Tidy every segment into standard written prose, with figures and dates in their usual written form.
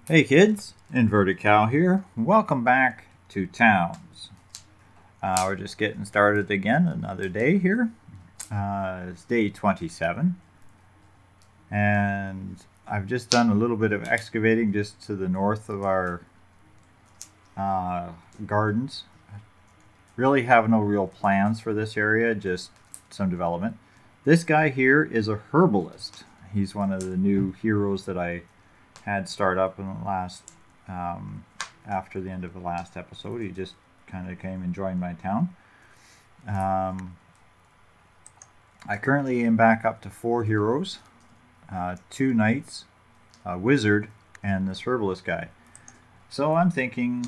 Hey kids, Inverted Cow here. Welcome back to Towns. We're just getting started again, another day here. It's day 27. And I've just done a little bit of excavating just to the north of our gardens. Really have no real plans for this area, just some development. This guy here is a herbalist. He's one of the new heroes that I had start up in the last after the end of the last episode. He just kind of came and joined my town. I currently am back up to 4 heroes, 2 knights, a wizard, and this herbalist guy. So I'm thinking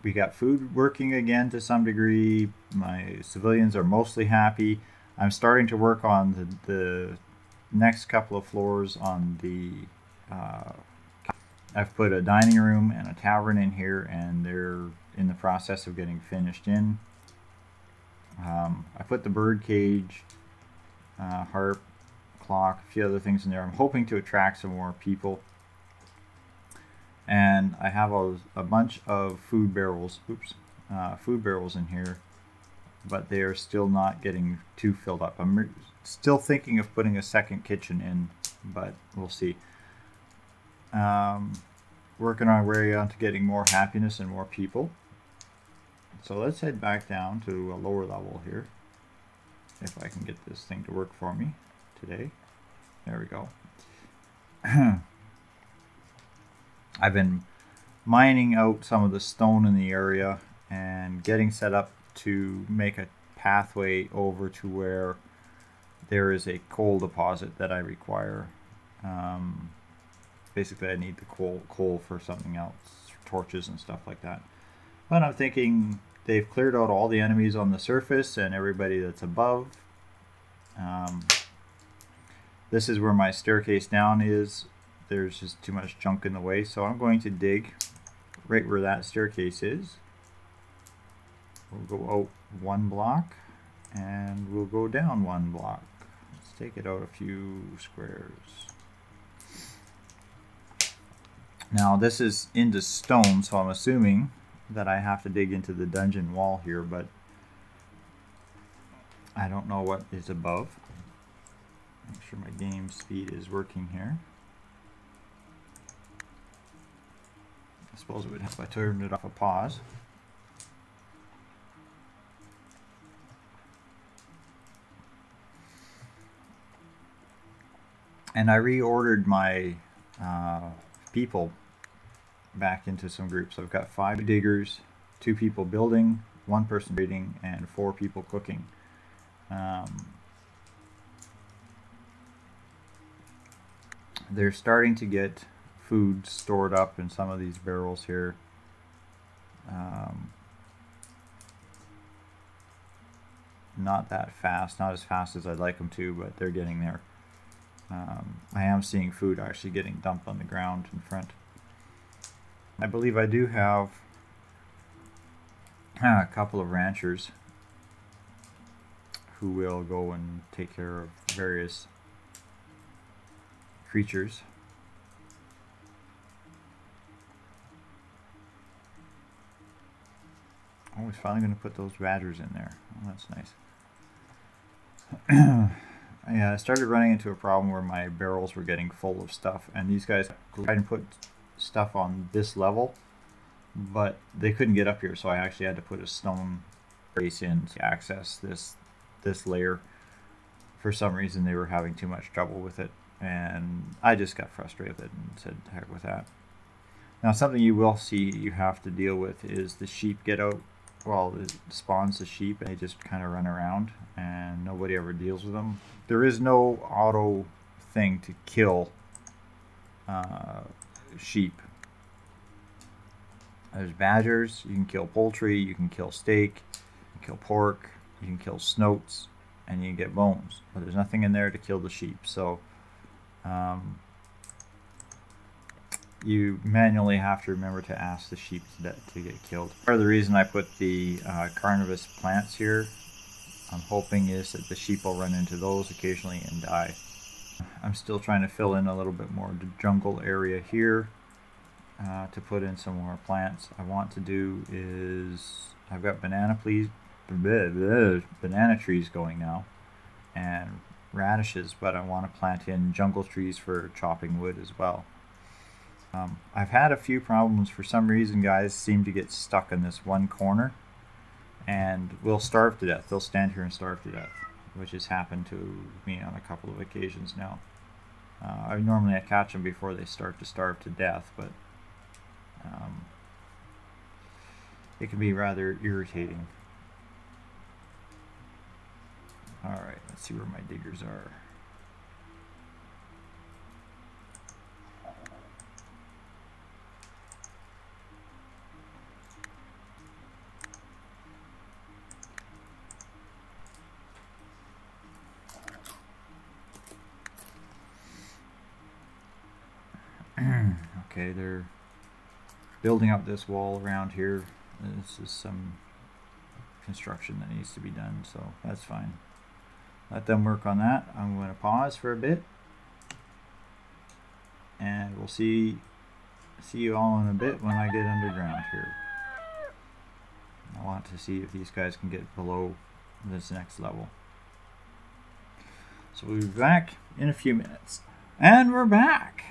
we got food working again to some degree. My civilians are mostly happy. I'm starting to work on the next couple of floors on the I've put a dining room and a tavern in here, and they're in the process of getting finished in. I put the bird cage, harp, clock, a few other things in there. I'm hoping to attract some more people. And I have a bunch of food barrels, food barrels in here, but they are still not getting too filled up. I'm still thinking of putting a second kitchen in, but we'll see. Working our way on to getting more happiness and more people. So let's head back down to a lower level here, if I can get this thing to work for me today. There we go. I've been mining out some of the stone in the area and getting set up to make a pathway over to where there is a coal deposit that I require. Basically, I need the coal for something else, torches and stuff like that. But I'm thinking they've cleared out all the enemies on the surface and everybody that's above. This is where my staircase down is. There's just too much junk in the way, so I'm going to dig right where that staircase is. We'll go out 1 block and we'll go down 1 block. Let's take it out a few squares. Now this is into stone, so I'm assuming that I have to dig into the dungeon wall here, but I don't know what is above. Make sure my game speed is working here. I suppose it would help if I turned it off a pause. And I reordered my people back into some groups. I've got 5 diggers, 2 people building, 1 person reading, and 4 people cooking. They're starting to get food stored up in some of these barrels here. Not that fast, not as fast as I'd like them to, but they're getting there. I am seeing food actually getting dumped on the ground in front. I believe I do have a couple of ranchers who will go and take care of various creatures. Oh, he's finally going to put those badgers in there. Oh, that's nice. Yeah, I started running into a problem where my barrels were getting full of stuff, and these guys tried to put stuff on this level, but they couldn't get up here, so I actually had to put a stone base in to access this layer. For some reason, they were having too much trouble with it, and I just got frustrated with it and said, heck with that. Now, something you will see you have to deal with is the sheep get out. Well, it spawns the sheep and they just kind of run around and nobody ever deals with them. There is no auto thing to kill sheep. There's badgers, you can kill poultry, you can kill steak, you can kill pork, you can kill snoats, and you can get bones. But there's nothing in there to kill the sheep. So you manually have to remember to ask the sheep to get killed. Part of the reason I put the carnivorous plants here, I'm hoping, is that the sheep will run into those occasionally and die. I'm still trying to fill in a little bit more the jungle area here. to put in some more plants. I want to do is, I've got banana trees going now and radishes, but I want to plant in jungle trees for chopping wood as well. I've had a few problems. For some reason, guys seem to get stuck in this one corner and will starve to death. They'll stand here and starve to death, which has happened to me on a couple of occasions now. I normally catch them before they start to starve to death, but it can be rather irritating. Alright, let's see where my diggers are. Okay, they're building up this wall around here. This is some construction that needs to be done, so that's fine. Let them work on that. I'm going to pause for a bit, and we'll see you all in a bit when I get underground here. I want to see if these guys can get below this next level. So we'll be back in a few minutes. And we're back.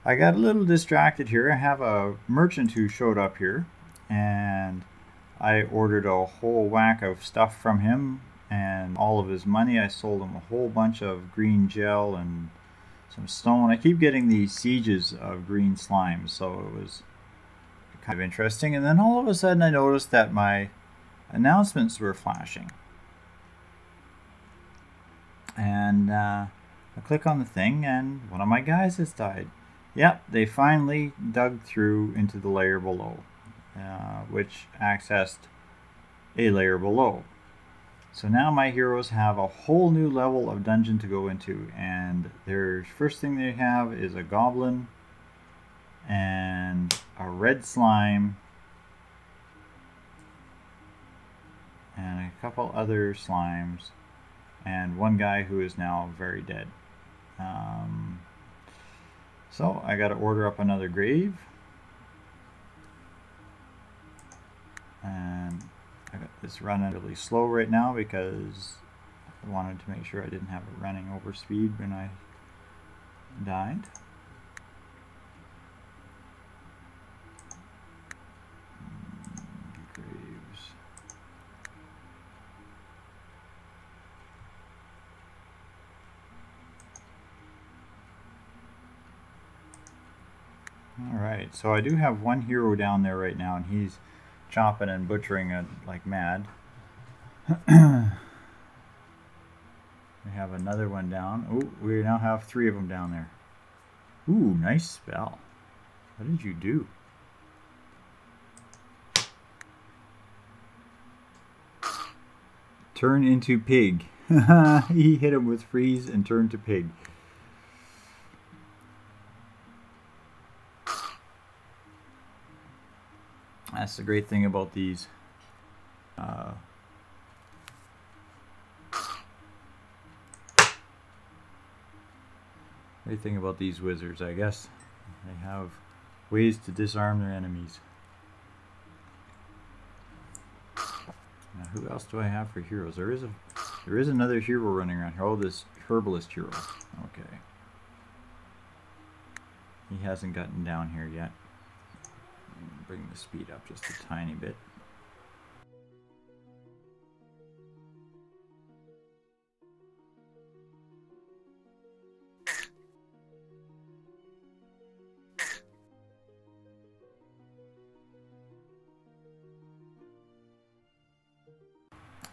I got a little distracted here. I have a merchant who showed up here, and I ordered a whole whack of stuff from him and all of his money. I sold him a whole bunch of green gel and some stone. I keep getting these sieges of green slime, so it was kind of interesting. And then all of a sudden I noticed that my announcements were flashing. And I click on the thing, and one of my guys has died. Yep, they finally dug through into the layer below, which accessed a layer below. So now my heroes have a whole new level of dungeon to go into, and their first thing they have is a goblin and a red slime and a couple other slimes and one guy who is now very dead. So I got to order up another grave, and I got this running really slow right now because I wanted to make sure I didn't have it running over speed when I died. Graves. Alright, so I do have one hero down there right now, and he's chopping and butchering it like mad. We have another one down. Oh, we now have 3 of them down there. Ooh, nice spell. What did you do? Turn into pig. He hit him with freeze and turned to pig. That's the great thing about these. Great thing about these wizards, I guess. They have ways to disarm their enemies. Now, who else do I have for heroes? There is another hero running around here. Oh, this herbalist hero. Okay. He hasn't gotten down here yet. Bring the speed up just a tiny bit.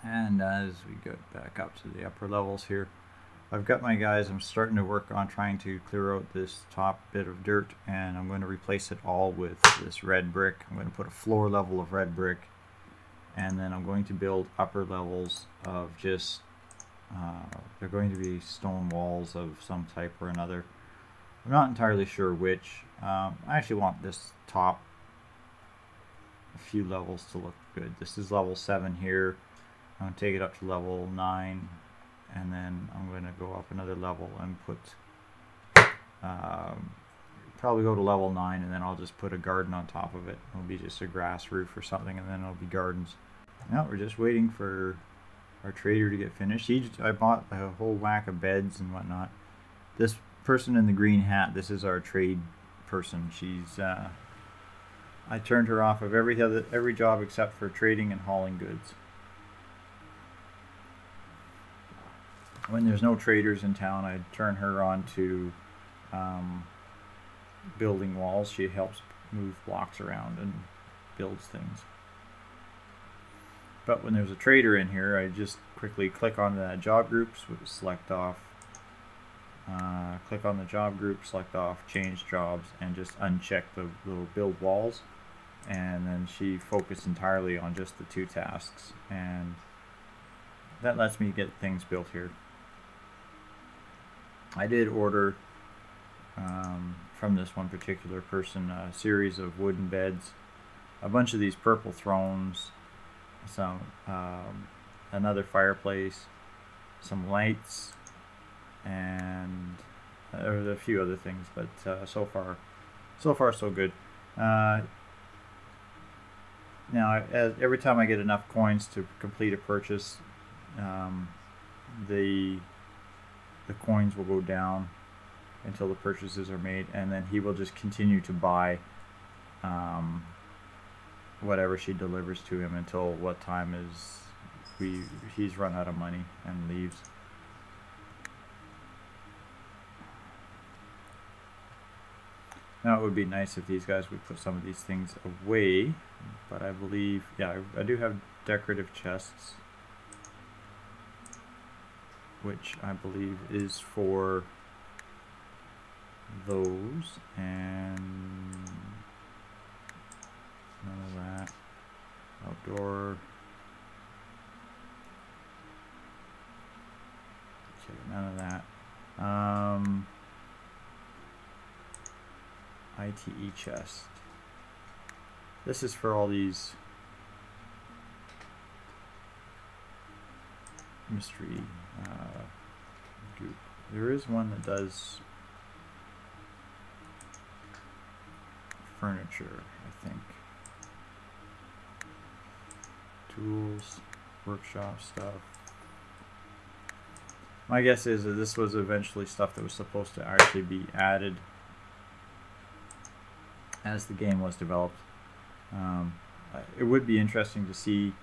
And as we get back up to the upper levels here, I've got my guys. I'm starting to work on trying to clear out this top bit of dirt, and I'm going to replace it all with this red brick. I'm going to put a floor level of red brick, and then I'm going to build upper levels of just they're going to be stone walls of some type or another. I'm not entirely sure which. I actually want this top a few levels to look good. This is level 7 here. I'm going to take it up to level 9, and then I'm going to go up another level and put probably go to level 9, and then I'll just put a garden on top of it. It'll be just a grass roof or something, and then it'll be gardens. Now we're just waiting for our trader to get finished. I bought a whole whack of beds and whatnot. This person in the green hat, this is our trade person. She's I turned her off of every job except for trading and hauling goods. When there's no traders in town, I turn her on to building walls. She helps move blocks around and builds things. But when there's a trader in here, I just quickly click on that job group, select off, click on the job group, select off, change jobs, and just uncheck the little build walls. And then she focused entirely on just the 2 tasks, and that lets me get things built here. I did order from this one particular person a series of wooden beds, a bunch of these purple thrones, some another fireplace, some lights, and there's a few other things, but so far so good. Now, every time I get enough coins to complete a purchase, the coins will go down until the purchases are made, and then he will just continue to buy whatever she delivers to him until what time is he's run out of money and leaves. Now it would be nice if these guys would put some of these things away, but I believe, yeah, I do have decorative chests, which I believe is for those, and none of that. Outdoor. Okay, none of that. ITE chest. This is for all these mystery goop. There is one that does furniture, I think. Tools, workshop stuff. My guess is that this was eventually stuff that was supposed to actually be added as the game was developed. It would be interesting to see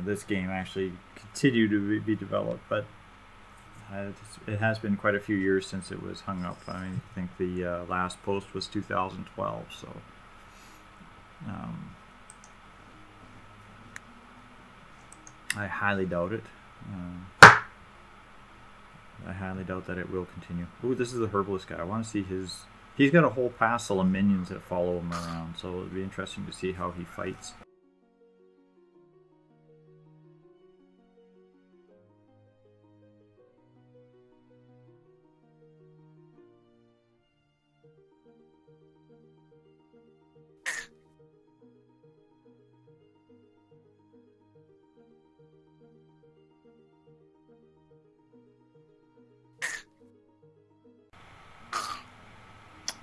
this game actually continue to be developed, but it has been quite a few years since it was hung up. I think the last post was 2012, so I highly doubt it. I highly doubt that it will continue. Ooh, this is the herbalist guy. I want to see his... He's got a whole passel of minions that follow him around, so it'll be interesting to see how he fights.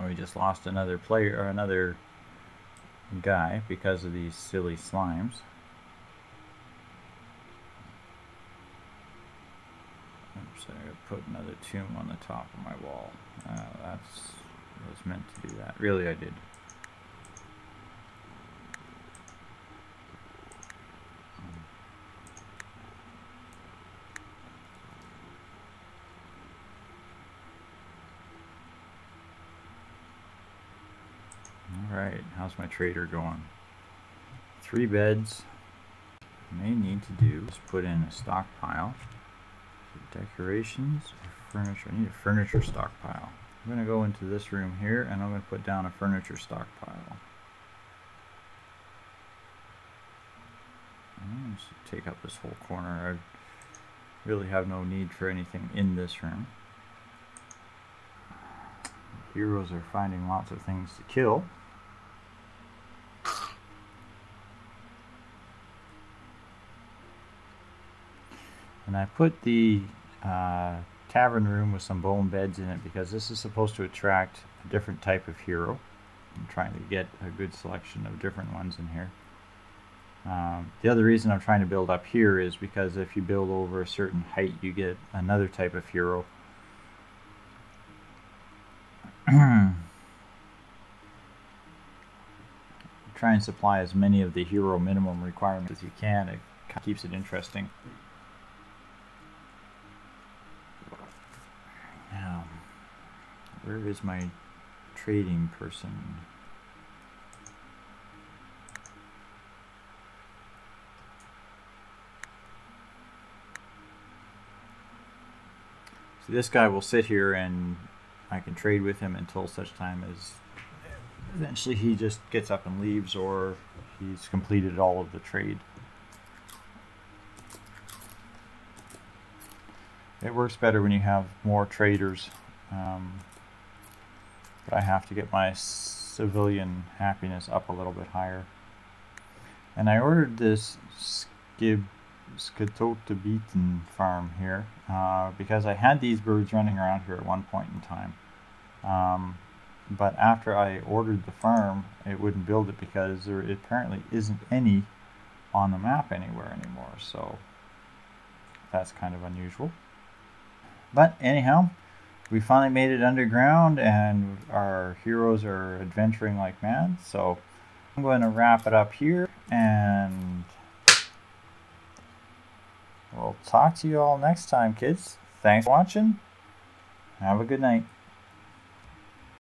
We just lost another player, or another guy, because of these silly slimes. Oops, I put another tomb on the top of my wall. I was meant to do that. Really, I did. Alright, how's my trader going? 3 beds. May need to do is put in a stockpile. So decorations, furniture. I need a furniture stockpile. I'm going to go into this room here and I'm going to put down a furniture stockpile. Let's take up this whole corner. I really have no need for anything in this room. Heroes are finding lots of things to kill. And I put the tavern room with some bone beds in it because this is supposed to attract a different type of hero. I'm trying to get a good selection of different ones in here. The other reason I'm trying to build up here is because if you build over a certain height, you get another type of hero. Try and supply as many of the hero minimum requirements as you can. It keeps it interesting. Now, where is my trading person? So this guy will sit here and I can trade with him until such time as eventually he just gets up and leaves, or he's completed all of the trade. It works better when you have more traders, but I have to get my civilian happiness up a little bit higher. And I ordered this Skatotabeten farm here because I had these birds running around here at one point in time. But after I ordered the farm, it wouldn't build it because there apparently isn't any on the map anywhere anymore. So that's kind of unusual. But anyhow, we finally made it underground and our heroes are adventuring like mad. So I'm going to wrap it up here and we'll talk to you all next time, kids. Thanks for watching. Have a good night.